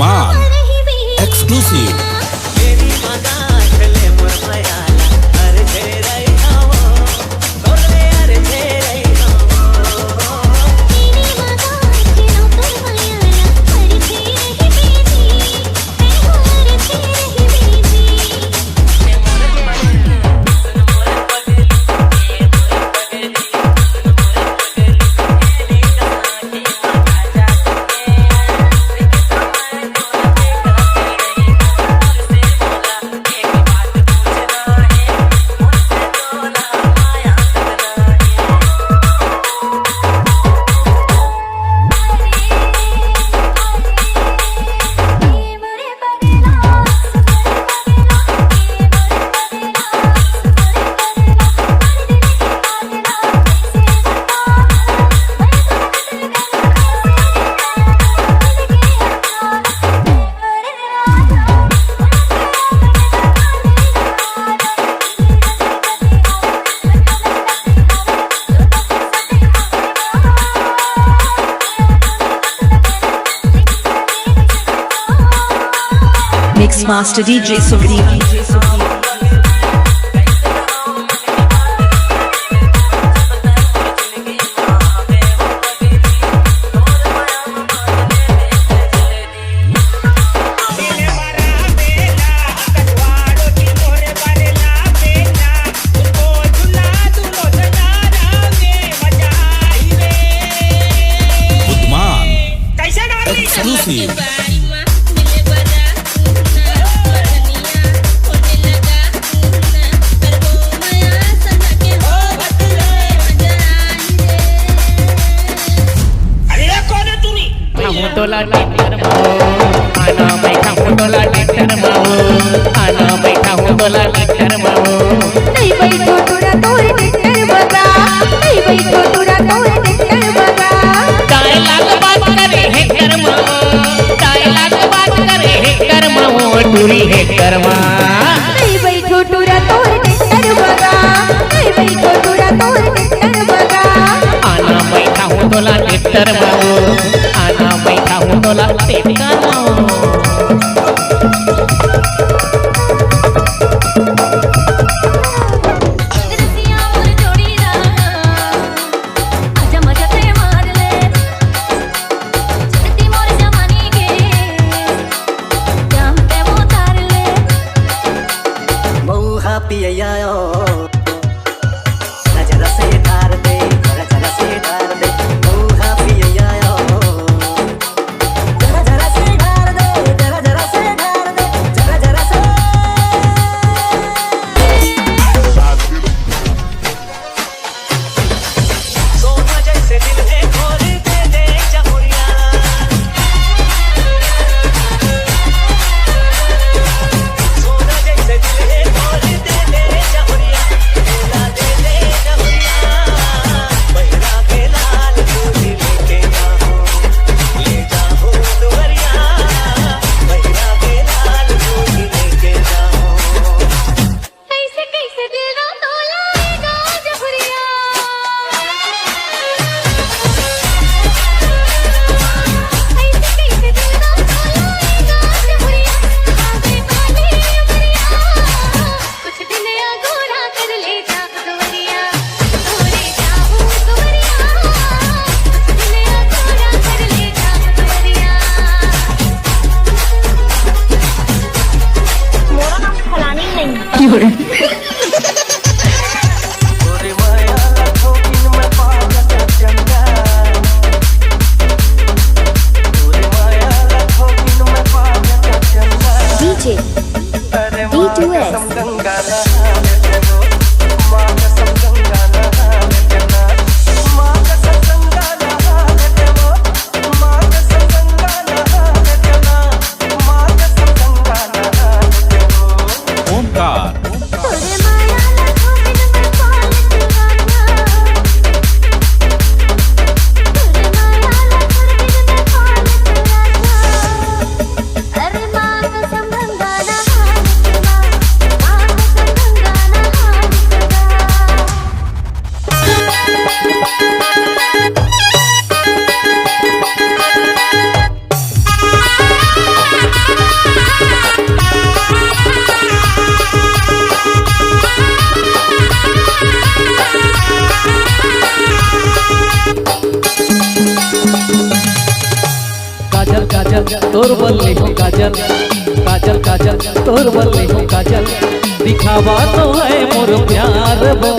बुद्धमान exclusive. Mix Master DJ Sugriv. बुद्धमान exclusive. तोला tractor माओ आना बैठा हूँ तोला टेक्टर माओ आना बैठा हूँ तोला टेक्टर माओ नहीं बैठो तोरा तोर टेक्टर बगा नहीं बैठो तोरा तोर टेक्टर बगा काय लाग बात करे है कर्मा काय लाग बात करे है कर्मा टूरी है कर्मा नहीं बैठो तोरा तोर टेक्टर बगा नहीं बैठो तोरा तोर टेक्टर बगा आना बैठा हूँ तोला टेक्टर माओ आना बैठा हूँ तोला टेक्टर माओ जरा काजल काजल तोर बल्ले हो काजल काजल काजल तोर बल्ले हो काजल दिखावा तो है मोर प्यार वो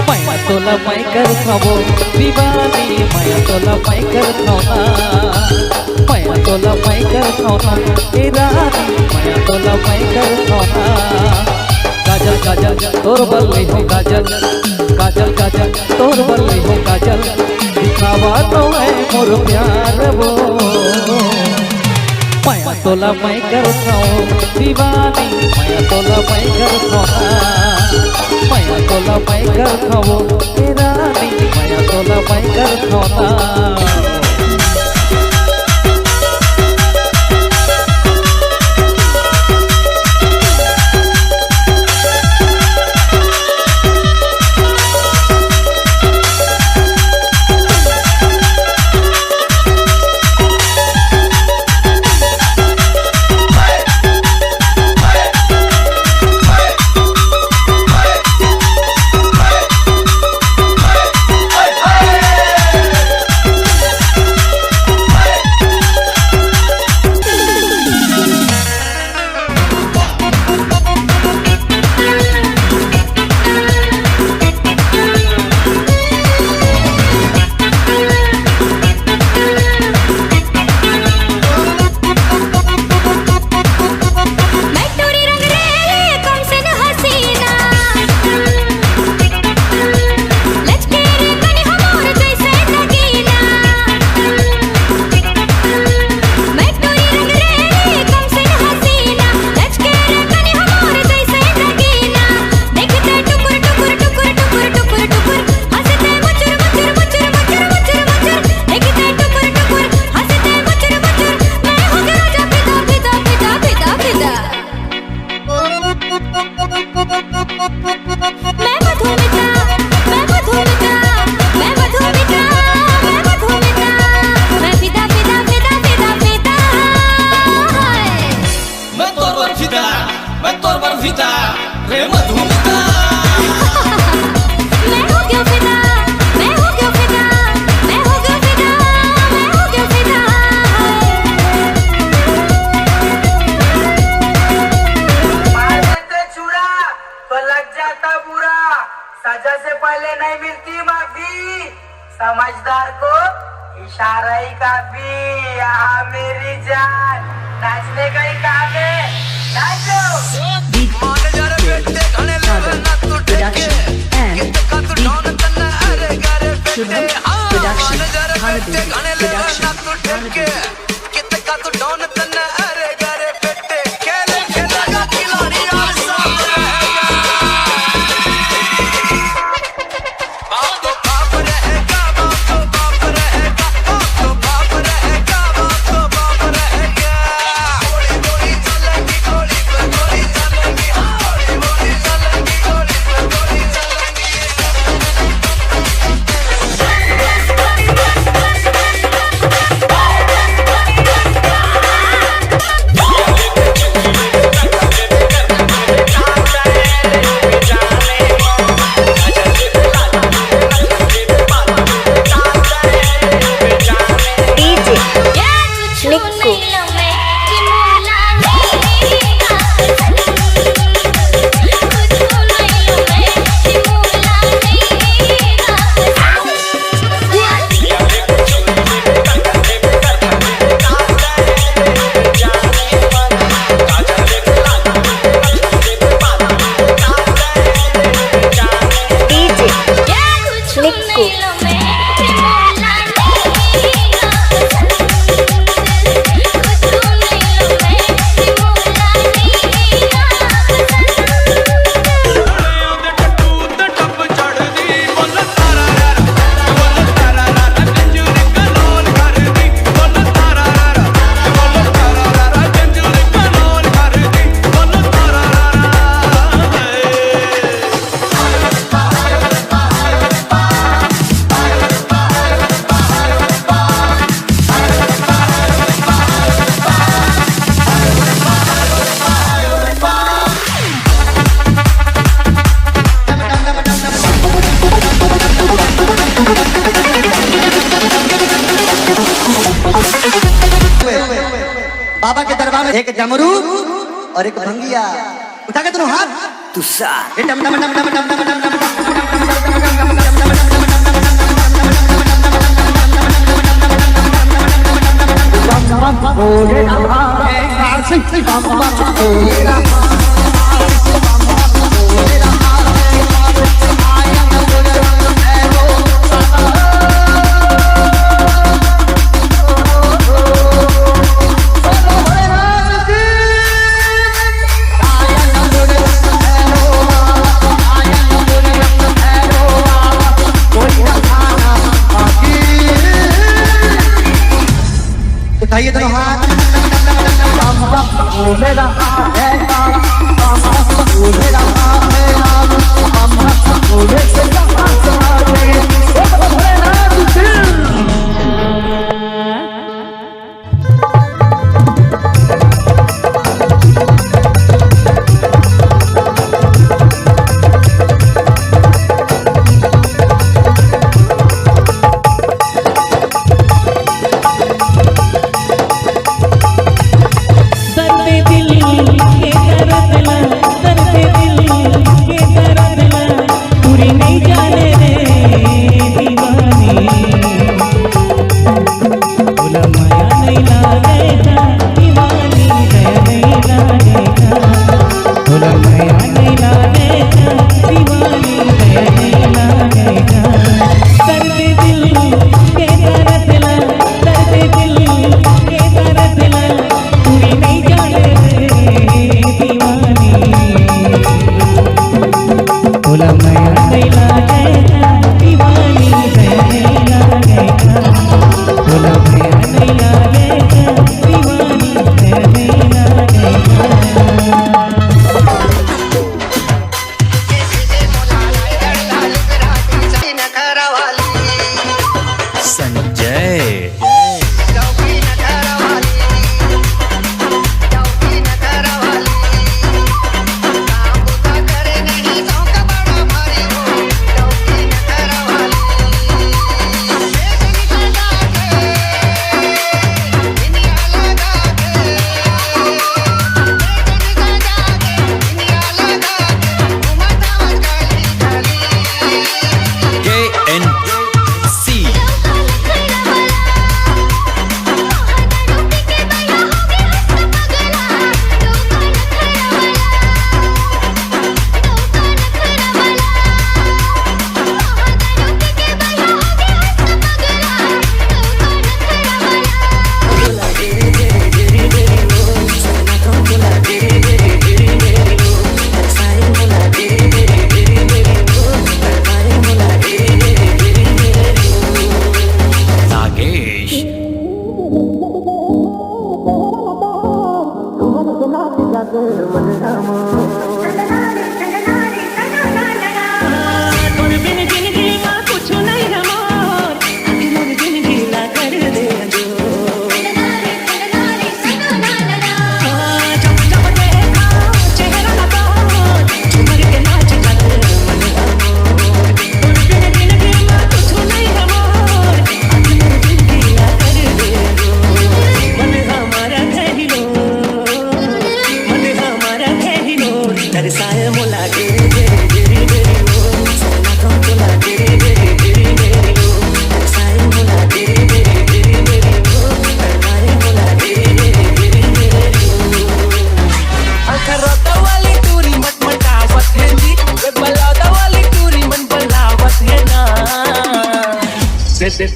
मैं तोला मैं कर खाबो दीवानी मैं तोला मैं कर खाना मैं तोला मैं कर खाना ए रानी मैं तोला मैं कर खाना काजल काजल तोर बल्ले हो काजल काजल काजल तोर बल्ले हो काजल दिखावा तो है मोर प्यार वो मैं तोला मैं कर खाऊं दीवानी मैं तोला मैं कर खाना मैं तोला मैं कर खाऊं ए रानी मैं तोला मैं कर खाना सजा से पहले नहीं मिलती माफी, समझदार को इशारा ही काफी। यहाँ मेरी जान नाचने का ही काम है, नाचो। बाबा के दरबार में एक डमरू और एक भंगिया उठा के दोनों हाथ तुसा डम डम डम डम डम डम डम उठाइए दोनों हाथ मेरा हाथ है मेरा हाथ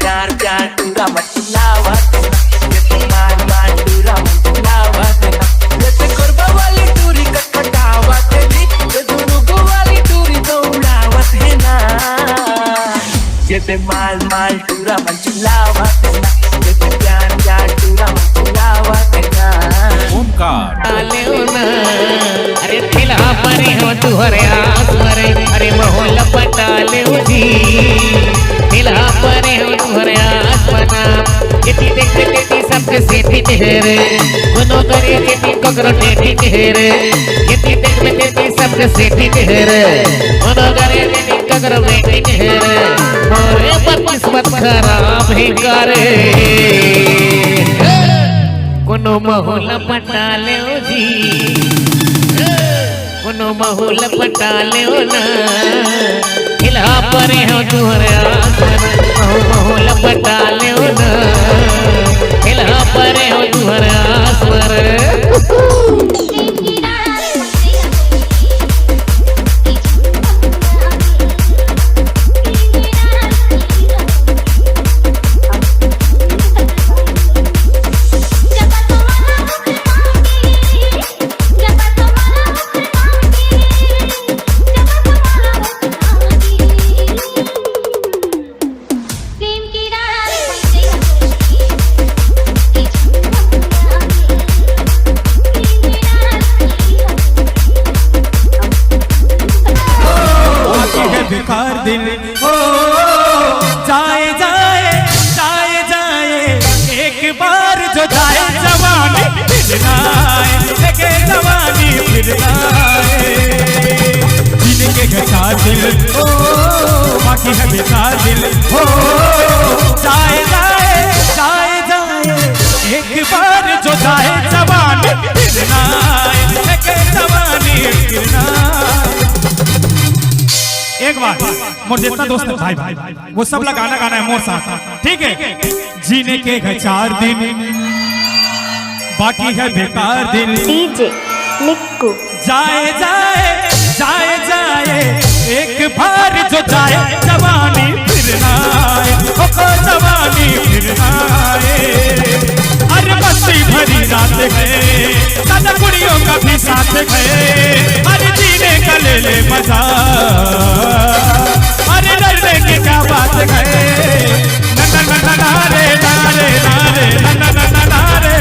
प्यार प्यार पूरा मत लावत मान मान पूरा मत लावत जैसे कोरबा वाली टूरी कटकटावत जी ये दुरुगो वाली टूरी तो उड़ावत है ना जैसे माल माल पूरा मत लावत जैसे प्यार प्यार पूरा मत लावत है ना ओमकार डाले ना अरे ठेला परे हो तू हरे आस मरे अरे मोहल्ला पटाले उजी ठेला परे हो तू हरे आस बना जेती देखते तेती सबके सेठी तेरे गुनो करे जेती कोकरो टेटी तेरे जेती देखते तेती सबके सेठी तेरे गुनो करे जेती सगर बेटे घर मोरे पर किस्मत खराब है करे कोनो महुल पटाले जी कोनो महुल पटाले ना हिला परे हो तुहरे आसर महुल पटाले ना हिला परे हो तुहरे आसर बेकार दिल हो जाए जाए जाए जाए एक बार जो जाए जवानी फिर ना आए के जवानी फिर ना आए जिनके बेकार दिल हो बाकी है बेकार दिल हो जाए जाए जाए जाए एक बार जो जाए जवानी फिर ना आए के जवानी फिर ना आए। एक बार मोर जितना दोस्त है भाई वो सब ला गाना गाना है मोर साथ ठीक है। जीने के है 4 दिन बाकी है बेकार दिन डीजे निक्कू जाए जाए जाए जाए एक बार जो जाए जवानी फिर ना आए ओ जवानी फिर ना आए। अरे मस्ती भरी रात है दादा कुड़ियों का भी साथ है अरे जीने का ले ले मजा अरे डरने की क्या बात है ना ना ना ना रे ना रे ना रे ना ना ना ना ना रे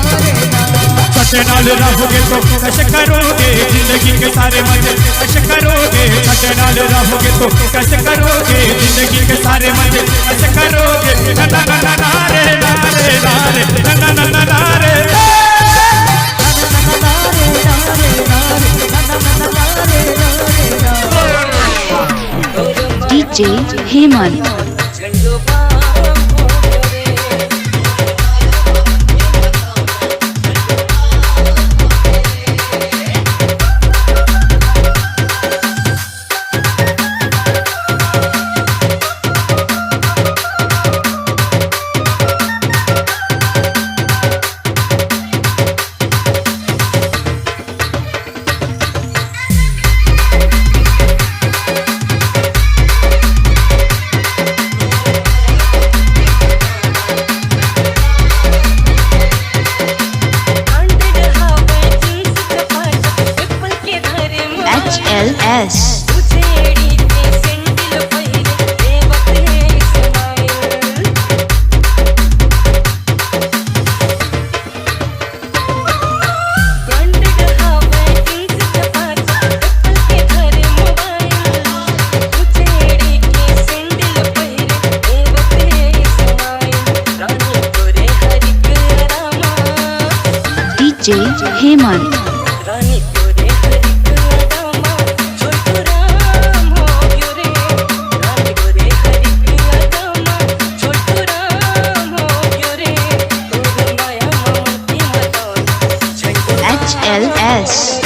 छठे नाल रहोगे तो कैसे करोगे जिंदगी के सारे मजे कैसे करोगे छठे नाल रहोगे तो कैसे करोगे जिंदगी के सारे मजे कैसे करोगे ना ना ना ना रे ना रे ना रे ना ना ना ना रे DJ Hemant. HLS. DJ Hemant. HLS.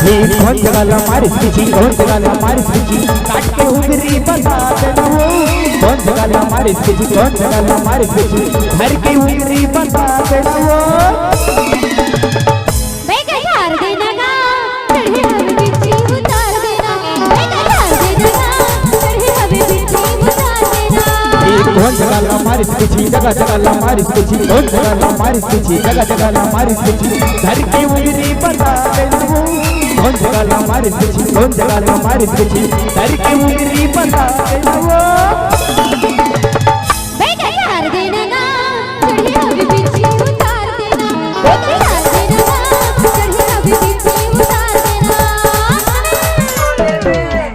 कौन जगह मारिस पीछी कौन जगह मारिस पीछी काट के उंगली बता देना वो कौन जगह मारिस पीछी कौन जगह मारिस पीछी घर की उंगली बता देना वो बेटा झाड़ देना गा चढ़े हवे बिच्छी उतार देना बेटा झाड़ देना गा चढ़े हवे बिच्छी उतार देना कौन जगह मारिस पीछी जगह मारिस पीछी कौन जगह मारिस पीछी जगह मारिस पीछी घर की उंगली बता देना वो कौन जगह मारिस पीछी कौन जगह मारिस पीछी घर की उंगली बता देना वो